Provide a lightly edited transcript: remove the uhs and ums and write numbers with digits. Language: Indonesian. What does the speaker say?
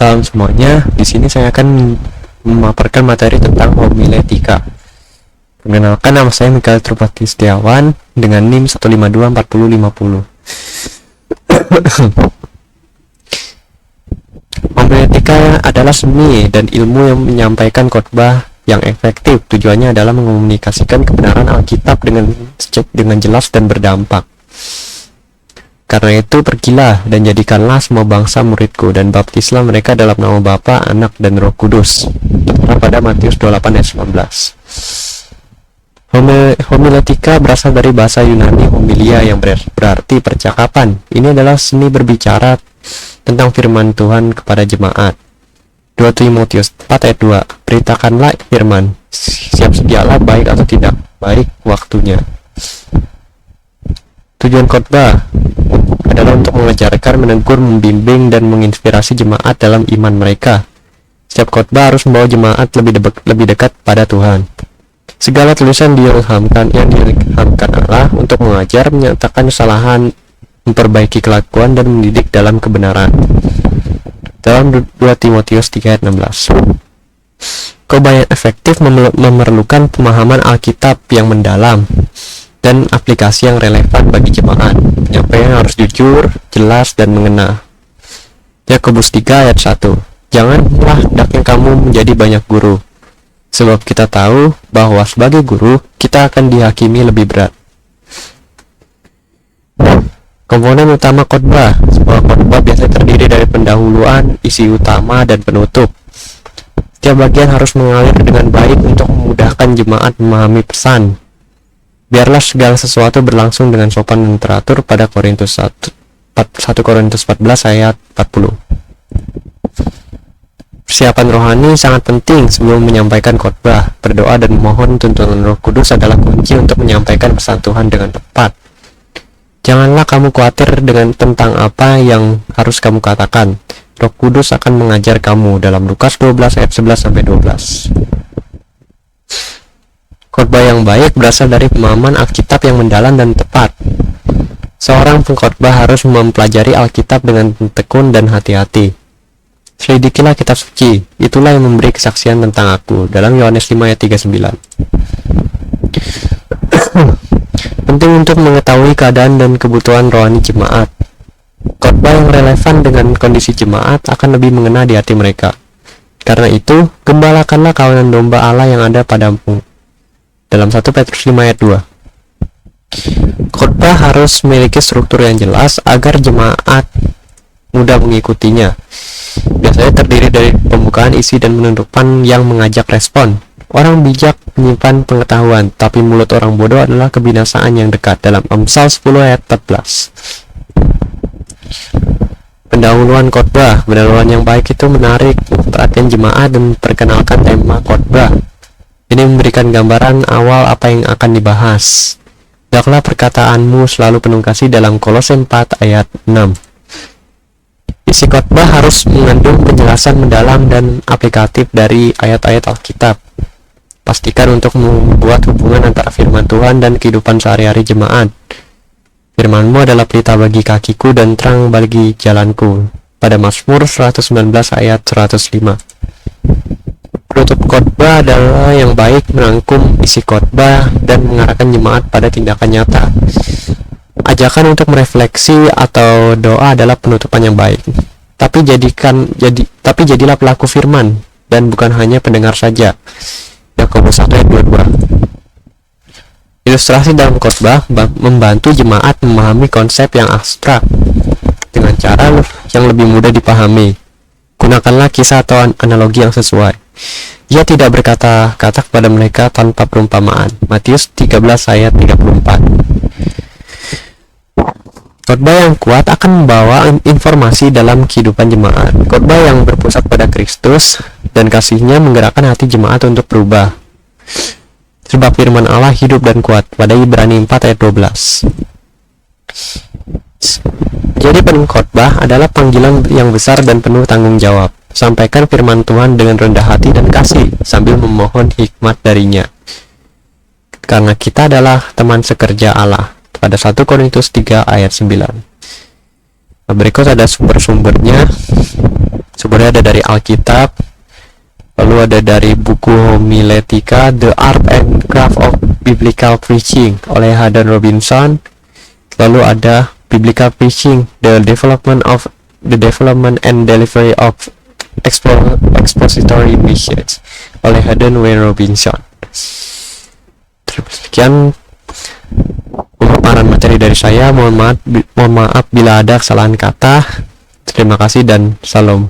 Salam semuanya. Di sini saya akan memaparkan materi tentang homiletika. Perkenalkan, nama saya Mikael Trupati Setiawan dengan NIM 1524050. Homiletika adalah seni dan ilmu yang menyampaikan khotbah yang efektif. Tujuannya adalah mengomunikasikan kebenaran Alkitab dengan jelas dan berdampak. Karena itu, pergilah dan jadikanlah semua bangsa muridku, dan baptislah mereka dalam nama Bapa, Anak, dan Roh Kudus. Pada Matius 28 ayat 19. Homiletika berasal dari bahasa Yunani homilia yang berarti percakapan. Ini adalah seni berbicara tentang firman Tuhan kepada jemaat. 2 Timotius 4 ayat 2. Beritakanlah firman, siap sedialah baik atau tidak baik waktunya. Tujuan khotbah adalah untuk mengajarkan, menegur, membimbing, dan menginspirasi jemaat dalam iman mereka. Setiap khotbah harus membawa jemaat lebih dekat pada Tuhan. Segala tulisan yang diilhamkan Allah untuk mengajar, menyatakan kesalahan, memperbaiki kelakuan, dan mendidik dalam kebenaran. Dalam 2 Timotius 3 ayat 16. Khotbah yang efektif memerlukan pemahaman Alkitab yang mendalam dan aplikasi yang relevan bagi jemaat. Penyampaian harus jujur, jelas, dan mengena. Yakobus 3 ayat 1. Janganlah hendaknya kamu menjadi banyak guru, sebab kita tahu bahwa sebagai guru kita akan dihakimi lebih berat. Komponen utama khotbah. Sebuah khotbah biasanya terdiri dari pendahuluan, isi utama, dan penutup. Setiap bagian harus mengalir dengan baik untuk memudahkan jemaat memahami pesan. Biarlah segala sesuatu berlangsung dengan sopan dan teratur pada 1 Korintus 14 ayat 40. Persiapan rohani sangat penting sebelum menyampaikan khotbah. Berdoa dan memohon tuntunan Roh Kudus adalah kunci untuk menyampaikan pesan Tuhan dengan tepat. Janganlah kamu khawatir tentang apa yang harus kamu katakan. Roh Kudus akan mengajar kamu dalam Lukas 12 ayat 11-12. Khotbah yang baik berasal dari pemahaman Alkitab yang mendalam dan tepat. Seorang pengkhotbah harus mempelajari Alkitab dengan tekun dan hati-hati. Selidikilah kitab suci, itulah yang memberi kesaksian tentang aku. Dalam Yohanes 5 ayat 39. Penting untuk mengetahui keadaan dan kebutuhan rohani jemaat. Khotbah yang relevan dengan kondisi jemaat akan lebih mengena di hati mereka. Karena itu, gembalakanlah kawanan domba Allah yang ada padamu. Dalam 1 Petrus 5 ayat 2. Khotbah harus memiliki struktur yang jelas agar jemaat mudah mengikutinya. Biasanya terdiri dari pembukaan, isi, dan penutupan yang mengajak respon. Orang bijak menyimpan pengetahuan, tapi mulut orang bodoh adalah kebinasaan yang dekat. Dalam Amsal 10 ayat 14. Pendahuluan khotbah. Pendahuluan yang baik itu menarik perhatian jemaat dan memperkenalkan tema khotbah. Ini memberikan gambaran awal apa yang akan dibahas. Hendaklah perkataanmu selalu penuh kasih dalam Kolose 4 ayat 6. Isi khotbah harus mengandung penjelasan mendalam dan aplikatif dari ayat-ayat Alkitab. Pastikan untuk membuat hubungan antara firman Tuhan dan kehidupan sehari-hari jemaat. Firman-Mu adalah pelita bagi kakiku dan terang bagi jalanku. Pada Mazmur 119 ayat 105. Penutup khotbah adalah yang baik merangkum isi khotbah dan mengarahkan jemaat pada tindakan nyata. Ajakan untuk merefleksi atau doa adalah penutupan yang baik. Tapi jadilah pelaku firman dan bukan hanya pendengar saja. Yakobus 1 ayat 22. Ilustrasi dalam khotbah membantu jemaat memahami konsep yang abstrak dengan cara yang lebih mudah dipahami. Gunakanlah kisah atau analogi yang sesuai. Ia tidak berkata-kata kepada mereka tanpa perumpamaan. Matius 13 ayat 34. Khotbah yang kuat akan membawa informasi dalam kehidupan jemaat. Khotbah yang berpusat pada Kristus dan kasih-Nya menggerakkan hati jemaat untuk berubah. Sebab firman Allah hidup dan kuat. Pada Ibrani 4 ayat 12. Jadi pengkhotbah adalah panggilan yang besar dan penuh tanggung jawab. Sampaikan firman Tuhan dengan rendah hati dan kasih sambil memohon hikmat darinya. Karena kita adalah teman sekerja Allah. Pada 1 Korintus 3 ayat 9. Berikut ada sumber-sumbernya. Sumbernya ada dari Alkitab, lalu ada dari buku Homiletika, The Art and Craft of Biblical Preaching oleh Haddon Robinson. Lalu ada Biblical Preaching, The Development and Delivery of Expository Message oleh Haddon W. Robinson. Terima sekian pemaparan materi dari saya. Mohon maaf bila ada kesalahan kata. Terima kasih dan salam.